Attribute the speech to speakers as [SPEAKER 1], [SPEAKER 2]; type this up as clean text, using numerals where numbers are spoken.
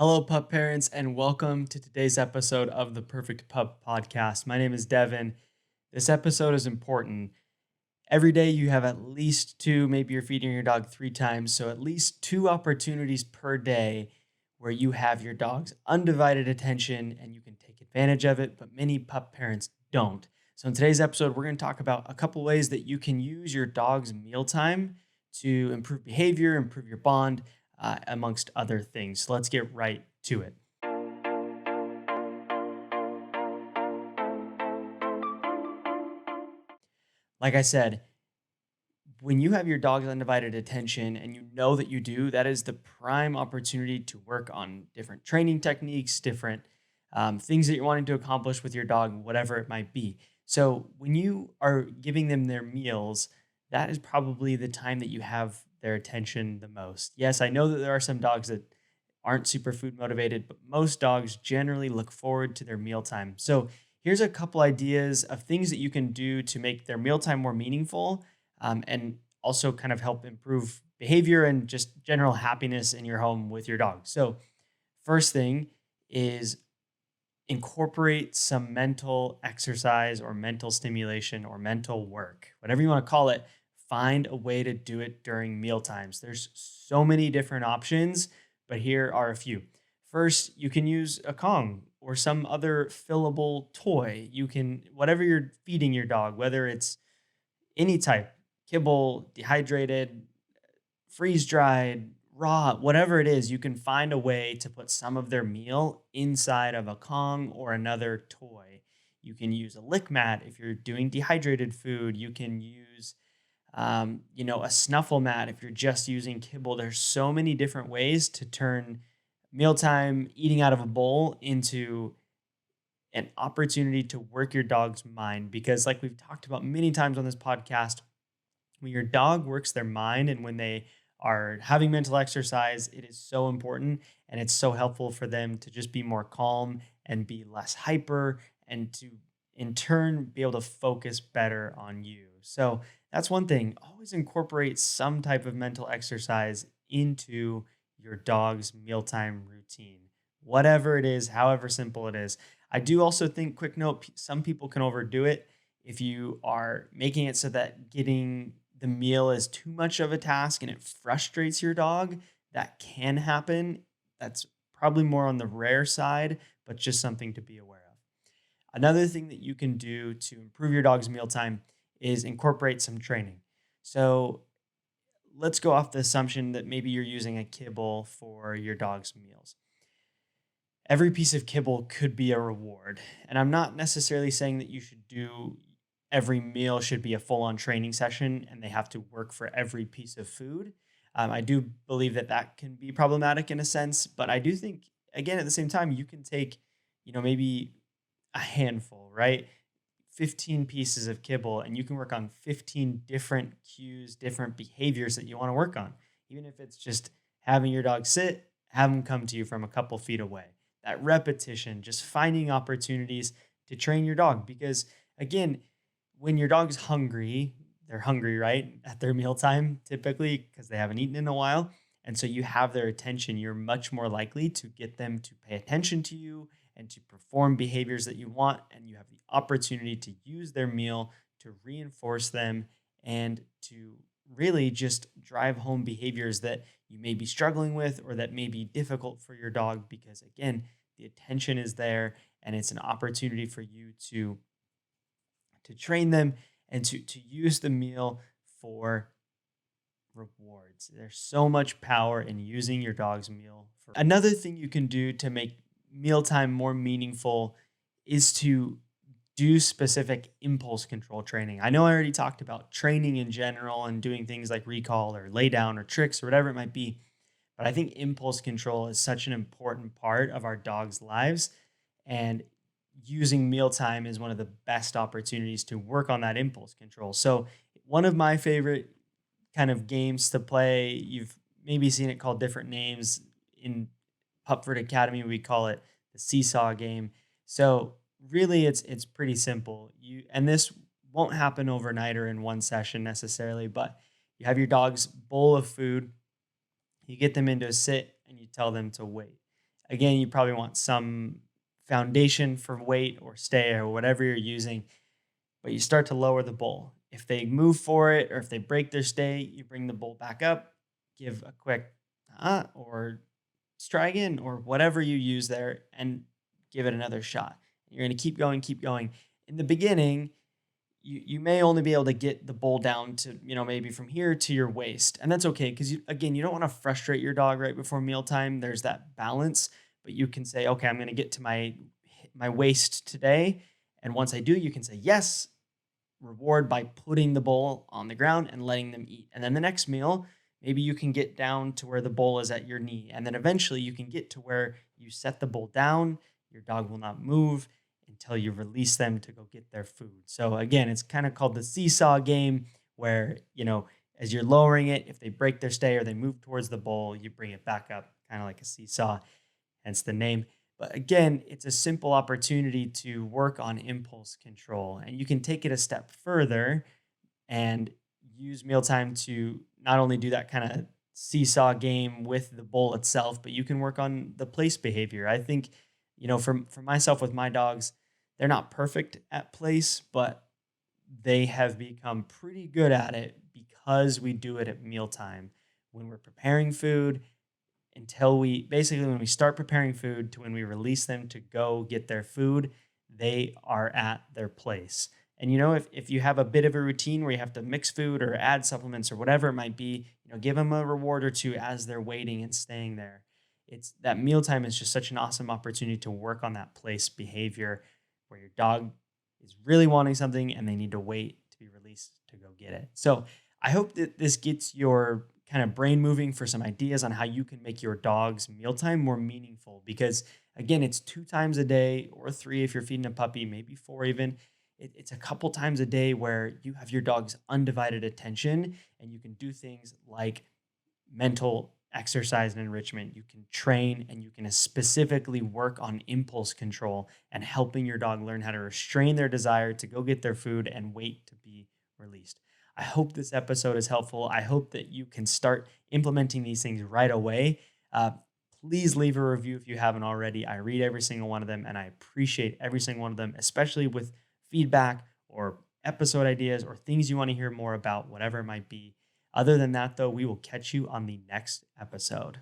[SPEAKER 1] Hello, pup parents, and welcome to today's episode of the Perfect Pup Podcast. My name is Devin. This episode is important. Every day you have at least two, maybe you're feeding your dog three times, so at least two opportunities per day where you have your dog's undivided attention and you can take advantage of it, but many pup parents don't. So in today's episode, we're going to talk about a couple ways that you can use your dog's mealtime to improve behavior, improve your bond, amongst other things. So let's get right to it. Like I said, when you have your dog's undivided attention and you know that you do, that is the prime opportunity to work on different training techniques, different things that you're wanting to accomplish with your dog, whatever it might be. So when you are giving them their meals, that is probably the time that you have their attention the most. Yes, I know that there are some dogs that aren't super food motivated, but most dogs generally look forward to their mealtime. So here's a couple ideas of things that you can do to make their mealtime more meaningful, and also kind of help improve behavior and just general happiness in your home with your dog. So, first thing is incorporate some mental exercise or mental stimulation or mental work, whatever you want to call it. Find a way to do it during meal times. There's so many different options, but here are a few. First, you can use a Kong or some other fillable toy. You can, whatever you're feeding your dog, whether it's any type, kibble, dehydrated, freeze dried, raw, whatever it is, you can find a way to put some of their meal inside of a Kong or another toy. You can use a lick mat if you're doing dehydrated food. You can use, a snuffle mat if you're just using kibble. There's so many different ways to turn mealtime eating out of a bowl into an opportunity to work your dog's mind. Because, like we've talked about many times on this podcast, when your dog works their mind and when they are having mental exercise, it is so important and it's so helpful for them to just be more calm and be less hyper and to in turn be able to focus better on you. So that's one thing. Always incorporate some type of mental exercise into your dog's mealtime routine. Whatever it is, however simple it is. I do also think, quick note, some people can overdo it if you are making it so that getting the meal is too much of a task and it frustrates your dog. That can happen. That's probably more on the rare side, but just something to be aware of. Another thing that you can do to improve your dog's mealtime is incorporate some training. So let's go off the assumption that maybe you're using a kibble for your dog's meals. Every piece of kibble could be a reward. And I'm not necessarily saying that you should do every meal should be a full on training session and they have to work for every piece of food. I do believe that that can be problematic in a sense, but I do think, again, at the same time, you can take, maybe a handful, right? 15 pieces of kibble, and you can work on 15 different cues, different behaviors that you want to work on. Even if it's just having your dog sit, have them come to you from a couple feet away. That repetition, just finding opportunities to train your dog. Because again, when your dog's hungry, they're hungry, right? At their mealtime, typically, because they haven't eaten in a while. And so you have their attention, you're much more likely to get them to pay attention to you and to perform behaviors that you want. And you have the opportunity to use their meal to reinforce them and to really just drive home behaviors that you may be struggling with or that may be difficult for your dog because, again, the attention is there and it's an opportunity for you to train them and to use the meal for rewards. There's so much power in using your dog's meal. Another thing you can do to make mealtime more meaningful is to do specific impulse control training. I know I already talked about training in general and doing things like recall or lay down or tricks or whatever it might be, but I think impulse control is such an important part of our dogs' lives. And using mealtime is one of the best opportunities to work on that impulse control. So, one of my favorite kind of games to play, you've maybe seen it called different names in Pupford Academy, we call it the seesaw game. So, really it's pretty simple. And this won't happen overnight or in one session necessarily, but you have your dog's bowl of food, you get them into a sit and you tell them to wait. Again, you probably want some foundation for weight or stay or whatever you're using, but you start to lower the bowl. If they move for it or if they break their stay, you bring the bowl back up, give a quick or let's try again or whatever you use there and give it another shot. You're going to keep going, keep going. In the beginning, you may only be able to get the bowl down to, maybe from here to your waist. And that's okay because again, you don't want to frustrate your dog right before mealtime. There's that balance, but you can say, okay, I'm going to get to my waist today. And once I do, you can say yes, reward by putting the bowl on the ground and letting them eat. And then the next meal, maybe you can get down to where the bowl is at your knee. And then eventually you can get to where you set the bowl down, your dog will not move until you release them to go get their food. So again, it's kind of called the seesaw game where, as you're lowering it, if they break their stay or they move towards the bowl, you bring it back up, kind of like a seesaw, hence the name. But again, it's a simple opportunity to work on impulse control. And you can take it a step further and use mealtime to not only do that kind of seesaw game with the bowl itself, but you can work on the place behavior. I think, for myself with my dogs, they're not perfect at place, but they have become pretty good at it because we do it at mealtime when we're preparing food until we basically when we start preparing food to when we release them to go get their food, they are at their place. And if you have a bit of a routine where you have to mix food or add supplements or whatever it might be, give them a reward or two as they're waiting and staying there. It's that mealtime is just such an awesome opportunity to work on that place behavior where your dog is really wanting something and they need to wait to be released to go get it. So I hope that this gets your kind of brain moving for some ideas on how you can make your dog's mealtime more meaningful. Because again, it's 2 times a day or three if you're feeding a puppy, maybe four even. It's a couple times a day where you have your dog's undivided attention and you can do things like mental exercise and enrichment. You can train and you can specifically work on impulse control and helping your dog learn how to restrain their desire to go get their food and wait to be released. I hope this episode is helpful. I hope that you can start implementing these things right away. Uh, Please leave a review if you haven't already. I read every single one of them and I appreciate every single one of them, especially with feedback or episode ideas or things you want to hear more about, whatever it might be. Other than that, though, we will catch you on the next episode.